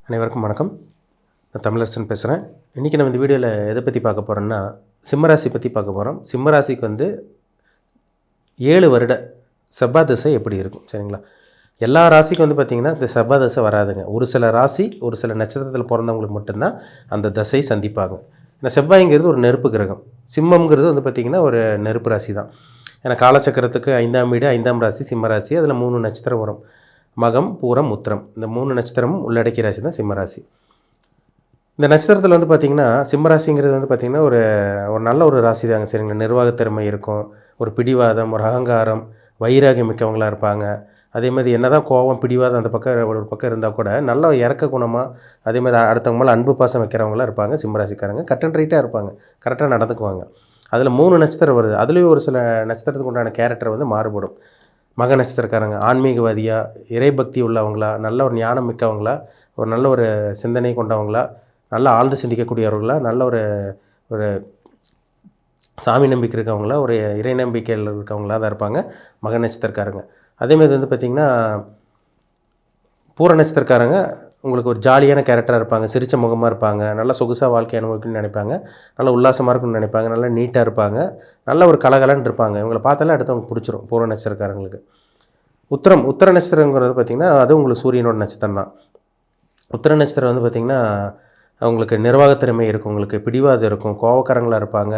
அனைவருக்கும் வணக்கம். நான் தமிழரசன் பேசுகிறேன். இன்றைக்கி நம்ம இந்த வீடியோவில் எதை பற்றி பார்க்க போகிறோம்னா, சிம்மராசி பற்றி பார்க்க போகிறோம். சிம்மராசிக்கு 7 வருட செவ்வாய் திசை எப்படி இருக்கும், சரிங்களா? எல்லா ராசிக்கும் பார்த்திங்கன்னா இந்த செவ்வாய் திசை வராதுங்க. ஒரு சில ராசி, ஒரு சில நட்சத்திரத்தில் பிறந்தவங்களுக்கு மட்டும்தான் அந்த திசை சந்திப்பாங்க. ஏன்னா செவ்வாய்ங்கிறது ஒரு நெருப்பு கிரகம், சிம்மம்ங்கிறது பார்த்திங்கன்னா ஒரு நெருப்பு ராசி தான். ஏன்னா காலச்சக்கரத்துக்கு 5ஆம் வீடு 5ஆம் ராசி சிம்மராசி. அதில் 3 நட்சத்திரம் வரும்: மகம், பூரம், உத்திரம். இந்த 3 நட்சத்திரமும் உள்ளடக்கிய ராசி தான் சிம்மராசி. இந்த நட்சத்திரத்தில் பார்த்திங்கன்னா சிம்மராசிங்கிறது பார்த்திங்கன்னா ஒரு நல்ல ஒரு ராசி தாங்க, சரிங்களா? நிர்வாகத்திறமை இருக்கும், ஒரு பிடிவாதம், ஒரு அகங்காரம், வைராகியம் மிக்கவங்களாக இருப்பாங்க. அதே மாதிரி என்ன தான் கோபம், பிடிவாதம் அந்த பக்கம் ஒரு பக்கம் இருந்தால் கூட நல்ல இறக்க குணமாக, அதே மாதிரி அடுத்தவங்க மேலே அன்பு பாசம் வைக்கிறவங்களாம் இருப்பாங்க சிம்மராசிக்காரங்க. கட் அண்ட் ரைட்டாக இருப்பாங்க, கரெக்டாக நடந்துக்குவாங்க. அதில் 3 நட்சத்திரம் வருது. அதுலேயும் ஒரு சில நட்சத்திரத்துக்கு உண்டான கேரக்டர் மாறுபடும். மக நட்சத்திரக்காரங்க ஆன்மீகவாதியாக, இறைபக்தி உள்ளவங்களா, நல்ல ஒரு ஞானம் மிக்கவங்களா, ஒரு நல்ல ஒரு சிந்தனை கொண்டவங்களா, நல்லா ஆழ்ந்து சிந்திக்கக்கூடியவர்களா, நல்ல ஒரு ஒரு சாமி நம்பிக்கை இருக்கவங்களா, ஒரு இறை நம்பிக்கையில் இருக்கவங்களா தான் இருப்பாங்க மக நட்சத்திரக்காரங்க. அதேமாதிரி பார்த்திங்கன்னா பூர நட்சத்திரக்காரங்க உங்களுக்கு ஒரு ஜாலியான கேரக்டராக இருப்பாங்க, சிரித்த முகமாக இருப்பாங்க, நல்லா சொகுசாக வாழ்க்கை அனுபவிக்கணும்னு நினைப்பாங்க, நல்லா உல்லாசமாக இருக்குன்னு நினைப்பாங்க, நல்லா நீட்டாக இருப்பாங்க, நல்ல ஒரு கலகலன்னு இருப்பாங்க. இவங்களை பார்த்தாலே அடுத்தவங்க பிடிச்சிரும் பூர நட்சத்திரக்காரங்களுக்கு. உத்திர நட்சத்திரங்கிறது பார்த்திங்கன்னா அது உங்களுக்கு சூரியனோட நட்சத்திரம் தான். உத்திர நட்சத்திரம் பார்த்திங்கன்னா அவங்களுக்கு நிர்வாகத்திறமை இருக்கும், உங்களுக்கு பிடிவாதம் இருக்கும், கோவக்காரங்களாக இருப்பாங்க,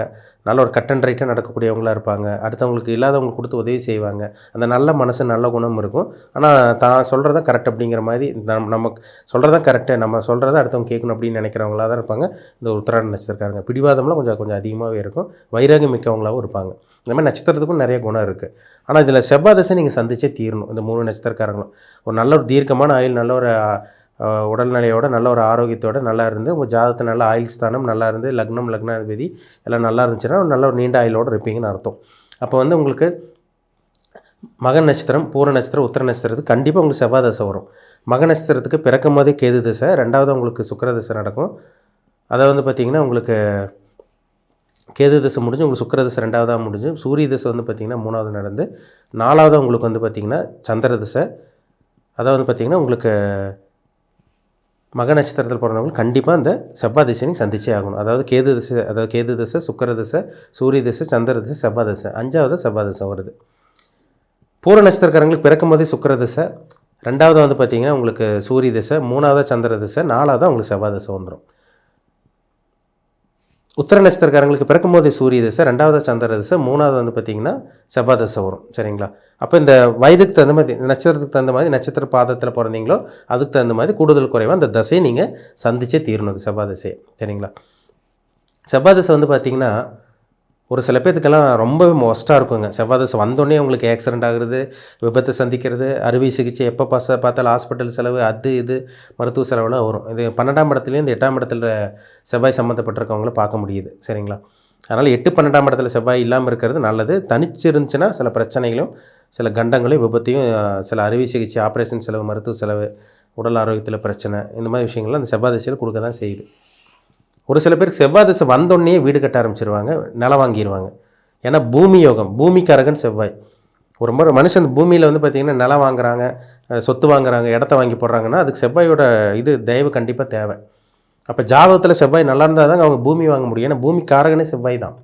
நல்ல ஒரு கட் அண்ட் ரைட்டாக நடக்கக்கூடியவங்களாக இருப்பாங்க, அடுத்தவங்களுக்கு இல்லாதவங்களுக்கு கொடுத்து உதவி செய்வாங்க. அந்த நல்ல மனசு, நல்ல குணம் இருக்கும். ஆனால் தான் சொல்கிறதான் கரெக்ட் அப்படிங்கிற மாதிரி, நமக்கு சொல்கிறதான் கரெக்டு, நம்ம சொல்கிறத அடுத்தவங்க கேட்கணும் அப்படின்னு நினைக்கிறவங்களாக தான் இருப்பாங்க இந்த உத்திராட நட்சத்திரக்காரங்க. பிடிவாதம்லாம் கொஞ்சம் அதிகமாகவே இருக்கும், வைராகியம் மிக்கவங்களாகவும் இருப்பாங்க. இந்த மாதிரி நட்சத்திரத்துக்கும் நிறைய குணம் இருக்குது. ஆனால் இதில் செவ்வாய் திசை நீங்கள் சந்திச்சே தீரணும். இந்த 3 நட்சத்திரக்காரங்களும் ஒரு நல்ல ஒரு தீர்க்கமான ஆயுள், நல்ல ஒரு உடல்நிலையோட, நல்ல ஒரு ஆரோக்கியத்தோடு நல்லா இருந்து, உங்கள் ஜாதகத்தில் நல்ல ஆயுள் ஸ்தானம் நல்லா இருந்து, லக்னாதிபதி எல்லாம் நல்லா இருந்துச்சுன்னா நல்ல ஒரு நீண்ட ஆயுளோடு இருப்பீங்கன்னு அர்த்தம். அப்போ உங்களுக்கு மக நட்சத்திரம், பூர நட்சத்திரம், உத்திர நட்சத்திரத்துக்கு கண்டிப்பாக உங்களுக்கு செவ்வாய் திசை வரும். மக நட்சத்திரத்துக்கு பிறக்கும் போதே கேது திசை, 2வது உங்களுக்கு சுக்கிர திசை நடக்கும். அதை பார்த்திங்கன்னா உங்களுக்கு கேது திசை முடிஞ்சு உங்களுக்கு சுக்கிர திசை 2வதாக முடிஞ்சு, சூரிய திசை பார்த்திங்கன்னா 3வது நடந்து, 4வது உங்களுக்கு பார்த்திங்கன்னா சந்திர திசை. அதை பார்த்திங்கன்னா உங்களுக்கு மக நட்சத்திரத்தில் பிறந்தவங்களுக்கு கண்டிப்பாக அந்த செவ்வாய் திசையை சந்திச்சே ஆகணும். அதாவது கேது திசை, சுக்கிர திசை, சூரிய திசை, சந்திர திசை, செவ்வாய் திசை, 5வது செவ்வாய் திசை வருது. பூர நட்சத்திரக்காரங்களுக்கு பிறக்கும் போதே சுக்கிர திசை, 2வது பார்த்திங்கன்னா உங்களுக்கு சூரிய திசை, 3வது சந்திர திசை, 4வது உங்களுக்கு செவ்வாய் திசை வந்துடும். உத்திர நட்சத்திரக்காரங்களுக்கு பிறக்கும் போதே சூரிய திசை, 2வது சந்திர திசை, 3வது பார்த்திங்கன்னா செவ்வாய் திசை வரும், சரிங்களா? அப்போ இந்த வயதுக்கு தகுந்த மாதிரி, நட்சத்திரத்துக்கு தகுந்த மாதிரி, நட்சத்திர பாதத்தில் பிறந்தீங்களோ அதுக்கு தகுந்த மாதிரி கூடுதல் குறைவாக அந்த திசையை நீங்கள் சந்திச்சே தீரணும், செவ்வாய் திசையை, சரிங்களா? செவ்வாய் திசை பார்த்திங்கன்னா ஒரு சில பேர்த்துக்கெல்லாம் ரொம்பவே மோஸ்ட்டாக இருக்குங்க. செவ்வாய் திசை வந்தோடனே உங்களுக்கு ஆக்சிடென்ட் ஆகுறது, விபத்தை சந்திக்கிறது, அறுவை சிகிச்சை, எப்போ பார்த்தாலும் ஹாஸ்பிட்டல் செலவு, அது இது மருத்துவ செலவுலாம் வரும். இது 12ஆம் இடத்துலேயும் இந்த 8ஆம் இடத்துல செவ்வாய் சம்மந்தப்பட்டிருக்கவங்கள பார்க்க முடியுது, சரிங்களா? அதனால் 8, 12ஆம் இடத்துல செவ்வாய் இல்லாமல் இருக்கிறது நல்லது. தனிச்சு இருந்துச்சுன்னா சில பிரச்சனைகளும், சில கண்டங்களையும், விபத்தையும், சில அறுவை சிகிச்சை, ஆப்ரேஷன் செலவு, மருத்துவ செலவு, உடல் ஆரோக்கியத்தில் பிரச்சனை, இந்த மாதிரி விஷயங்கள்லாம் அந்த செவ்வாய் திசையில் கொடுக்க தான் செய்யுது. ஒரு சில பேருக்கு செவ்வாய் திசை வந்தோடனே வீடு கட்ட ஆரம்பிச்சிருவாங்க, நிலம் வாங்கிடுவாங்க. ஏன்னா பூமி யோகம், பூமிக்காரகன் செவ்வாய். ஒரு முறை மனுஷன் பூமியில் பார்த்திங்கன்னா நிலம் வாங்குறாங்க, சொத்து வாங்குறாங்க, இடத்த வாங்கி போடுறாங்கன்னா அதுக்கு செவ்வாயோட தயவு கண்டிப்பாக தேவை. அப்போ ஜாதகத்தில் செவ்வாய் நல்லா இருந்தால் தாங்க அவங்க பூமி வாங்க முடியும். ஏன்னா பூமிக்காரகனே செவ்வாய் தான்,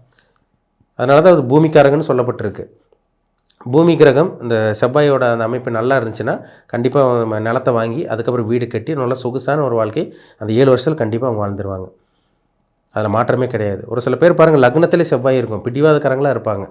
அதனால தான் அது பூமிக்காரகன்னு சொல்லப்பட்டிருக்கு. பூமி கிரகம் இந்த செவ்வாயோட அந்த அமைப்பு நல்லா இருந்துச்சுன்னா கண்டிப்பாக நிலத்தை வாங்கி அதுக்கப்புறம் வீடு கட்டி நல்லா சொகுசான ஒரு வாழ்க்கை அந்த 7 வருஷத்தில் கண்டிப்பாக அவங்க வாழ்ந்துருவாங்க. அதில் மாற்றமே கிடையாது. ஒரு சில பேர் பாருங்கள், லக்னத்திலே செவ்வாய் இருக்கும், பிடிவாதக்காரங்களாக இருப்பாங்க,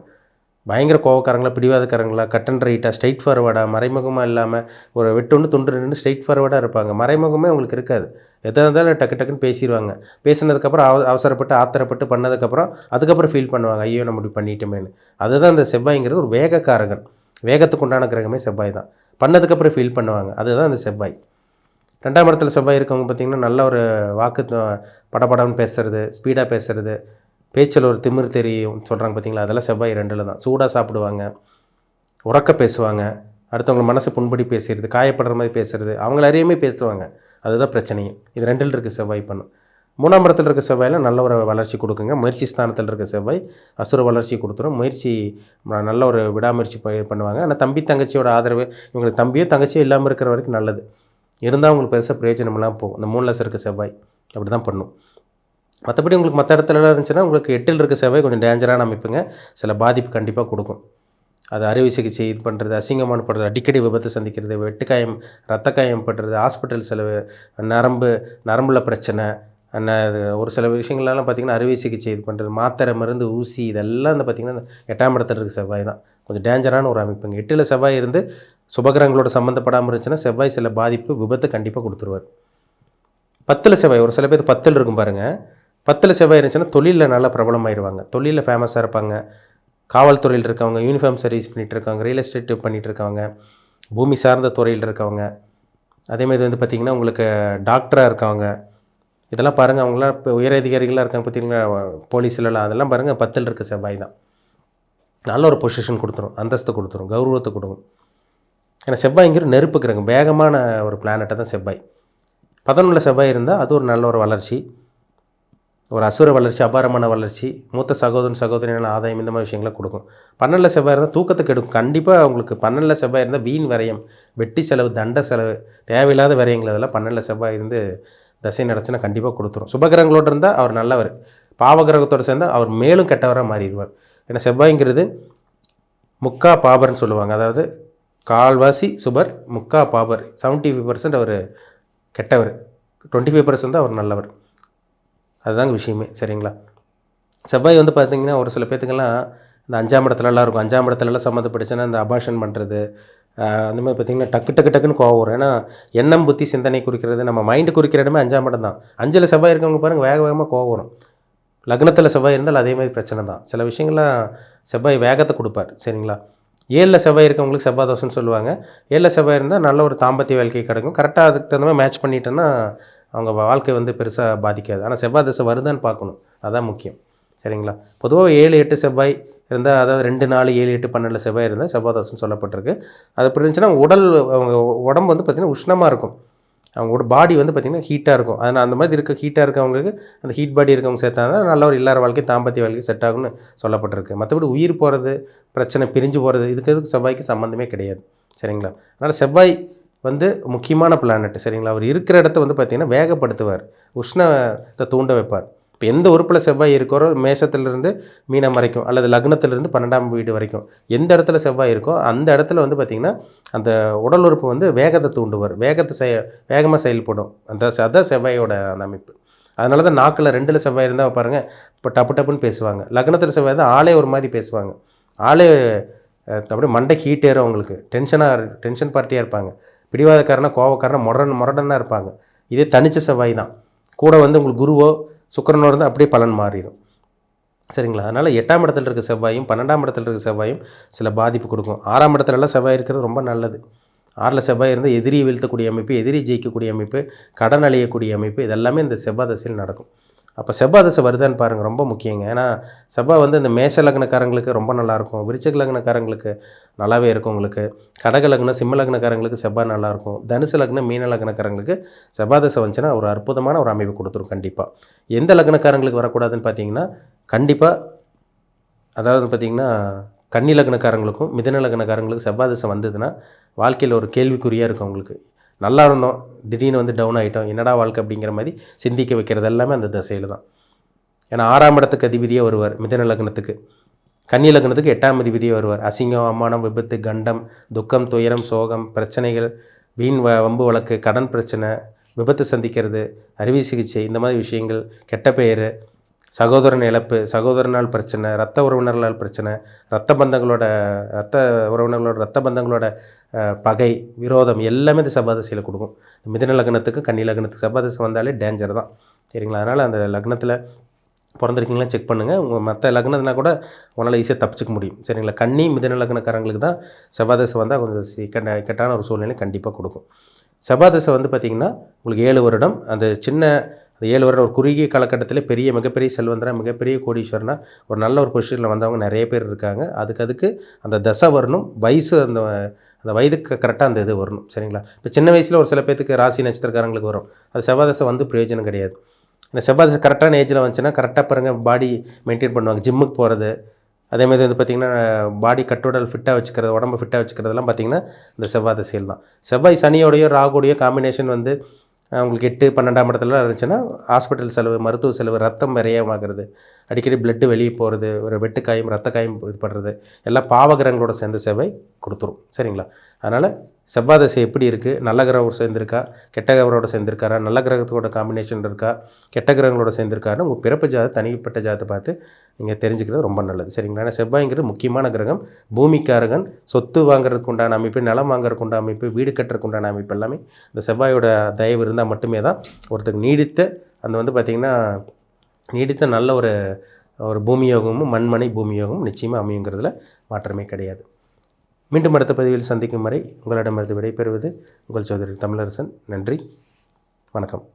பயங்கர கோவக்காரங்களா, பிடிவாதக்காரங்களா, கட் அண்ட் ரைட்டாக, ஸ்ட்ரைட் ஃபார்வர்டாக, மறைமுகமாக இல்லாமல் ஒரு வெட்டு துண்டு நின்று ஸ்ட்ரைட் ஃபார்வர்டாக இருப்பாங்க. மறைமுகமே அவங்களுக்கு இருக்காது. எதாக இருந்தாலும் டக்குன்னு பேசிடுவாங்க. பேசினதுக்கப்புறம் அவசரப்பட்டு ஆத்திரப்பட்டு பண்ணதுக்கப்புறம் அதுக்கப்புறம் ஃபீல் பண்ணுவாங்க, ஐயோ நம்ம இப்படி பண்ணிட்டோமேனு. அதுதான் அந்த செவ்வாய்ங்கிறது ஒரு வேகக்காரகன். வேகத்துக்கு உண்டான கிரகமே செவ்வாய் தான். பண்ணதுக்கப்புறம் ஃபீல் பண்ணுவாங்க, அதுதான் அந்த செவ்வாய். 2ஆம் இடத்துல செவ்வாய் இருக்கவங்க பார்த்திங்கன்னா நல்ல ஒரு வாக்கு, படபடன்னு பேசுகிறது, ஸ்பீடாக பேசுகிறது, பேச்சில் ஒரு திமிர் தெரியும் சொல்கிறாங்க பார்த்திங்களா, அதெல்லாம் செவ்வாய் 2ல் தான். சூடாக சாப்பிடுவாங்க, உறக்க பேசுவாங்க, அடுத்தவங்க மனசு புண்படி பேசுகிறது, காயப்படுற மாதிரி பேசுகிறது, அவங்கள அறியாமே பேசுவாங்க. அதுதான் பிரச்சனையும். இது 2ல் இருக்க செவ்வாய் பண்ணும். 3ஆம் இடத்துல இருக்க செவ்வாயில் நல்ல ஒரு வளர்ச்சி கொடுக்குங்க. முயற்சி ஸ்தானத்தில் இருக்க செவ்வாய் அசுர வளர்ச்சி கொடுத்துரும். நல்ல ஒரு விடாமுயற்சி பண்ணுவாங்க. ஆனால் தம்பி தங்கச்சியோட ஆதரவு, இவங்களுக்கு தம்பியோ தங்கச்சியோ இல்லாமல் இருக்கிற வரைக்கும் நல்லது. இருந்தால் உங்களுக்கு பெருசாக பிரயோஜனமெல்லாம் போகும். இந்த 3ல் இருக்க செவ்வாய் அப்படி தான் பண்ணும். மற்றபடி உங்களுக்கு மற்ற இடத்துலலாம் இருந்துச்சுன்னா உங்களுக்கு 8ல் இருக்க செவ்வாய் கொஞ்சம் டேஞ்சரான அமைப்புங்க. சில பாதிப்பு கண்டிப்பாக கொடுக்கும். அது அறுவை சிகிச்சை இது பண்ணுறது, அசிங்கமானப்படுறது, அடிக்கடி விபத்து சந்திக்கிறது, வெட்டுக்காயம், ரத்த காயம் படுறது, ஹாஸ்பிட்டல் செலவு, நரம்பில் பிரச்சனை, ஒரு சில விஷயங்கள்லாம் பார்த்திங்கன்னா அறுவை சிகிச்சை இது பண்ணுறது, மாத்திரை மருந்து ஊசி இதெல்லாம் வந்து பார்த்திங்கன்னா இந்த 8ஆம் இடத்துல இருக்க செவ்வாய் தான் கொஞ்சம் டேஞ்சரான ஒரு அமைப்புங்க. 8ல் செவ்வாய் இருந்து சுபகிரகங்களோட சம்மந்தப்படாமல் இருந்துச்சுன்னா செவ்வாய் சில பாதிப்பு விபத்து கண்டிப்பாக கொடுத்துருவார். 10ல் செவ்வாய் ஒரு சில பேர் 10ல் இருக்கும் பாருங்கள். 10ல் செவ்வாய் இருந்துச்சுன்னா தொழிலில் நல்லா பிரபலமாயிருவாங்க, தொழிலில் ஃபேமஸாக இருப்பாங்க. காவல்துறையில் இருக்கவங்க, யூனிஃபார்ம் சர்வீஸ் பண்ணிகிட்டு இருக்கவங்க, ரியல் எஸ்டேட் பண்ணிகிட்டு இருக்கவங்க, பூமி சார்ந்த துறையில் இருக்கவங்க, அதேமாதிரி வந்து பார்த்திங்கன்னா உங்களுக்கு டாக்டராக இருக்கவங்க, இதெல்லாம் பாருங்கள். அவங்களாம் இப்போ உயர் அதிகாரிகளாக இருக்காங்க பார்த்திங்கன்னா போலீஸ்லலாம், அதெல்லாம் பாருங்கள் 10ல் இருக்க செவ்வாய் தான் நல்ல ஒரு பொசிஷன் கொடுத்துரும், அந்தஸ்து கொடுத்துரும், கௌரவத்தை கொடுக்கும். ஏன்னா செவ்வாய்ங்கிற நெருப்பு கிரகம், வேகமான ஒரு பிளானட்டை தான் செவ்வாய். 11ல் செவ்வாய் இருந்தால் அது ஒரு நல்ல ஒரு வளர்ச்சி, ஒரு அசுர வளர்ச்சி, அபாரமான வளர்ச்சி, மூத்த சகோதரியான ஆதாயம், இந்த மாதிரி விஷயங்களை கொடுக்கும். 12ல் செவ்வாய் இருந்தால் தூக்கத்துக்கு எடுக்கும். கண்டிப்பாக உங்களுக்கு 12ல் செவ்வாய் இருந்தால் வீண் விரயம், வெட்டி செலவு, தண்ட செலவு, தேவையில்லாத விரயங்கள் அதெல்லாம் 12ல் செவ்வாய் இருந்து தசை நடச்சுன்னா கண்டிப்பாக கொடுத்துரும். சுபகிரகங்களோடு இருந்தால் அவர் நல்லவர், பாவகிரகத்தோடு சேர்ந்தால் அவர் மேலும் கெட்டவராக மாறிடுவார். ஏன்னா செவ்வாய்ங்கிறது முக்கா பாபர்னு சொல்லுவாங்க. அதாவது கால்வாசி சுபர், முக்கா பாபர். 75% அவர் கெட்டவர், 25% தான் அவர் நல்லவர். அதுதாங்க விஷயமே. சரிங்களா? செவ்வாய் வந்து பார்த்திங்கன்னா ஒரு சில பேர்த்துக்கெல்லாம் இந்த 5ஆம் இடத்துலலாம் இருக்கும். 5ஆம் இடத்துலலாம் சம்மந்தப்பட்டுச்சுன்னா இந்த அபார்ஷன் பண்ணுறது, அந்த மாதிரி பார்த்திங்கன்னா டக்குன்னு கோவம் வரும். ஏன்னா எண்ணம் புத்தி சிந்தனை குறிக்கிறது, நம்ம மைண்டு குறிக்கிற இடமே 5ஆம் இடம் தான். 5ல் செவ்வாய் இருக்கவங்க பாருங்கள் வேகமாக கோவம் வரும். லக்னத்தில் செவ்வாய் இருந்தால் அதே மாதிரி பிரச்சனை தான். சில விஷயங்கள்லாம் செவ்வாய் வேகத்தை கொடுப்பார். சரிங்களா? 7ல் செவ்வாய் இருக்கவங்களுக்கு செவ்வாய் தோஷம்னு சொல்லுவாங்க. 7ல் செவ்வாய் இருந்தால் நல்ல ஒரு தாம்பத்திய வாழ்க்கை கிடைக்கும். கரெக்டாக அதுக்கு தகுந்த மாதிரி மேட்ச் பண்ணிட்டோன்னா அவங்க வாழ்க்கை வந்து பெருசாக பாதிக்காது. ஆனால் செவ்வாய் தசை வருதான்னு பார்க்கணும், அதான் முக்கியம். சரிங்களா? பொதுவாக 7, 8 செவ்வாய் இருந்தால், அதாவது 2, 4, 7, 8, 12 செவ்வாய் இருந்தால் செவ்வாய் தோஷம்னு சொல்லப்பட்டிருக்கு. அது எப்படி இருந்துச்சுன்னா அவங்க உடம்பு வந்து பார்த்திங்கன்னா உஷ்ணமாக இருக்கும், அவங்களோட பாடி வந்து பார்த்திங்கன்னா ஹீட்டாக இருக்கும். அதனால் அந்த மாதிரி ஹீட்டாக இருக்கவங்களுக்கு அந்த ஹீட் பாடி இருக்கவங்க சேர்த்தா தான் நல்ல ஒரு இல்லற வாழ்க்கை, தாம்பத்திய வாழ்க்கை செட் ஆகும்னு சொல்லப்பட்டிருக்கு. மற்றபடி உயிர் போகிறது, பிரச்சனை, பிரிஞ்சு போகிறது, இதுக்கு செவ்வாய்க்கு சம்மந்தமே கிடையாது. சரிங்களா? அதனால் செவ்வாய் வந்து முக்கியமான பிளானட். சரிங்களா? அவர் இருக்கிற இடத்த வந்து பார்த்திங்கன்னா வேகப்படுத்துவார், உஷ்ணத்தை தூண்ட வைப்பார். இப்போ எந்த உறுப்பில் செவ்வாய் இருக்கிறோ, மேஷத்திலிருந்து மீனம் வரைக்கும் அல்லது லக்னத்திலிருந்து 12ஆம் வீடு வரைக்கும் எந்த இடத்துல செவ்வாய் இருக்கோ அந்த இடத்துல வந்து பார்த்திங்கன்னா அந்த உடல் உறுப்பு வந்து வேகத்தை தூண்டுவார், வேகமாக செயல்படும். அதான் செவ்வாயோட அந்த அமைப்பு. அதனால தான் நாக்கில் 2ல் செவ்வாய் இருந்தால் பாருங்கள் இப்போ டப்புன்னு பேசுவாங்க. லக்னத்தில் செவ்வாய் தான் ஆளே ஒரு மாதிரி பேசுவாங்க, ஆளே அப்படியே மண்டை ஹீட் ஏறும், அவங்களுக்கு டென்ஷன் பார்ட்டியாக இருப்பாங்க, பிடிவாதக்காரனா கோவக்காரனா முரடனாக இருப்பாங்க. இதே தனிச்ச செவ்வாய் தான். கூட வந்து உங்களுக்கு குருவோ சுக்கிரனோ இருந்தால் அப்படியே பலன் மாறிடும். சரிங்களா? அதனால் 8ஆம் இடத்துல இருக்க செவ்வாயும் 12ஆம் இடத்துல இருக்க செவ்வாயும் சில பாதிப்பு கொடுக்கும். 6ஆம் இடத்துலலாம் செவ்வாய் இருக்கிறது ரொம்ப நல்லது. 6ல் செவ்வாய் இருந்தால் எதிரியை வீழ்த்தக்கூடிய அமைப்பு, எதிரியை ஜெயிக்கக்கூடிய அமைப்பு, கடன் அழியக்கூடிய அமைப்பு, இதெல்லாமே இந்த செவ்வாய் தசையில் நடக்கும். அப்போ செவ்வாய் தசை வருதான்னு பாருங்கள், ரொம்ப முக்கியங்க. ஏன்னா செவ்வாய் வந்து இந்த மேஷ லக்னக்காரங்களுக்கு ரொம்ப நல்லாயிருக்கும், விருச்சிக லக்னக்காரங்களுக்கு நல்லாவே இருக்கும், உங்களுக்கு கடக லக்னம் சிம்ம லக்னக்காரங்களுக்கு செவ்வாய் நல்லாயிருக்கும், தனுசு லக்னம் மீன லக்னக்காரங்களுக்கு செவ்வாய் தசை வந்துச்சுன்னா ஒரு அற்புதமான ஒரு அமைப்பு கொடுத்துரும். கண்டிப்பாக எந்த லக்னக்காரங்களுக்கு வரக்கூடாதுன்னு பார்த்தீங்கன்னா, கண்டிப்பாக அதாவது பார்த்திங்கன்னா கன்னி லக்னக்காரங்களுக்கும் மிதுன லக்னக்காரங்களுக்கும் செவ்வாய் தசை வந்ததுன்னா வாழ்க்கையில் ஒரு கேள்விக்குறியாக இருக்கும். அவங்களுக்கு நல்லா இருந்தோம், திடீர்னு வந்து டவுன் ஆகிட்டோம், என்னடா வாழ்க்கை அப்படிங்கிற மாதிரி சிந்திக்க வைக்கிறது எல்லாமே அந்த தசையில் தான். ஏன்னா 6ஆம் இடத்துக்கு அதிபதியாக வருவார் மிதுன லக்னத்துக்கு, கன்னி லக்னத்துக்கு 8ஆம் அதிபதியாக வருவார். அசிங்கம், அவமானம், விபத்து, கண்டம், துக்கம், துயரம், சோகம், பிரச்சனைகள், வீண் வம்பு வழக்கு, கடன் பிரச்சனை, விபத்து சந்திக்கிறது, அறுவை சிகிச்சை, இந்த மாதிரி விஷயங்கள், கெட்ட பெயர், சகோதரன் இழப்பு, சகோதரனால் பிரச்சனை, ரத்த உறவினர்களால் பிரச்சனை, ரத்த பந்தங்களோட பகை, விரோதம் எல்லாமே இந்த செவ்வாய் தசையில் கொடுக்கும். மிதுன லக்னத்துக்கு கன்னி லக்னத்துக்கு செவ்வாய் தசை வந்தாலே டேஞ்சர் தான். சரிங்களா? அதனால் அந்த லக்னத்தில் பிறந்திருக்கீங்களா செக் பண்ணுங்கள். உங்கள் மற்ற லக்னத்துனா கூட உங்களால் ஈஸியாக தப்பிச்சிக்க முடியும். சரிங்களா? கன்னி மிதுன லக்னக்காரங்களுக்கு தான் செவ்வாய் தசை வந்தால் கொஞ்சம் கெட்டான ஒரு சூழ்நிலை கண்டிப்பாக கொடுக்கும். செவ்வாய் தசை வந்து பார்த்திங்கன்னா உங்களுக்கு 7 வருடம், அந்த 7 வருடம் ஒரு குறுகிய காலகட்டத்தில் மிகப்பெரிய செல்வந்தராக, மிகப்பெரிய கோடீஸ்வரனா, ஒரு நல்ல ஒரு பொசிஷனில் வந்தவங்க நிறைய பேர் இருக்காங்க. அதுக்கு அந்த தசை வரணும், வயசு அந்த வயதுக்கு கரெக்டாக அந்த இது வரணும். சரிங்களா? இப்போ சின்ன வயசில் ஒரு சில பேர்த்துக்கு ராசி நட்சத்திரக்காரங்களுக்கு வரும், அது செவ்வாய் தசை வந்து பிரயோஜனம் கிடையாது. இந்த செவ்வாய் தசை கரெக்டான ஏஜில் வந்துச்சுன்னா கரெக்டாக பாருங்கள் பாடி மெயின்டைன் பண்ணுவாங்க, ஜிம்முக்கு போகிறது, அதேமாதிரி வந்து பார்த்திங்கன்னா பாடி கட்டுடல் ஃபிட்டாக வச்சுக்கிறது, உடம்பு ஃபிட்டாக வச்சுக்கிறதெல்லாம் பார்த்திங்கன்னா இந்த செவ்வாய் திசையில் தான். செவ்வாய் சனியோடைய ராகுடைய காம்பினேஷன் வந்து உங்களுக்கு 8, 12ஆம் இடத்துல இருந்துச்சுன்னா ஹாஸ்பிட்டல் செலவு, மருத்துவ செலவு, ரத்தம் விரயமாகிறது, அடிக்கடி பிளட்டு வெளியே போகிறது, ஒரு வெட்டுக்காயம், ரத்த காயம் இது பண்ணுறது எல்லாம் பாவகிரகங்களோட சேர்ந்து செவ்வாய் கொடுத்துரும். சரிங்களா? அதனால் செவ்வாய் தசை எப்படி இருக்குது, நல்ல கிரகம் சேர்ந்துருக்கா, கெட்ட கிரகங்களோட சேர்ந்துருக்காரா, நல்ல கிரகத்தோட காம்பினேஷன் இருக்கா, கெட்ட கிரகங்களோட சேர்ந்துருக்காருன்னு உங்கள் பிறப்பு ஜாதம் தனிப்பட்ட ஜாதத்தை பார்த்து நீங்கள் தெரிஞ்சுக்கிறது ரொம்ப நல்லது. சரிங்களா? ஏன்னா செவ்வாய்ங்கிறது முக்கியமான கிரகம், பூமிக்காரகன், சொத்து வாங்குறதுக்கு உண்டான அமைப்பு, நிலம் வாங்குறதுக்கு உண்டான அமைப்பு, வீடு கட்டுறதுக்கு உண்டான அமைப்பு எல்லாமே இந்த செவ்வாயோட தயவு இருந்தால் மட்டுமே தான் ஒருத்தருக்கு நீடித்த அந்த வந்து பார்த்திங்கன்னா நீடித்த நல்ல ஒரு பூமி யோகமும் மண்மனை பூமி யோகமும் நிச்சயமாக அமையுங்கிறதுல மாற்றமே கிடையாது. மீண்டும் அடுத்த பதிவில் சந்திக்கும் வரை உங்களிடமிருந்து விடைபெறுவது உங்கள் சகோதரி தமிழரசன். நன்றி, வணக்கம்.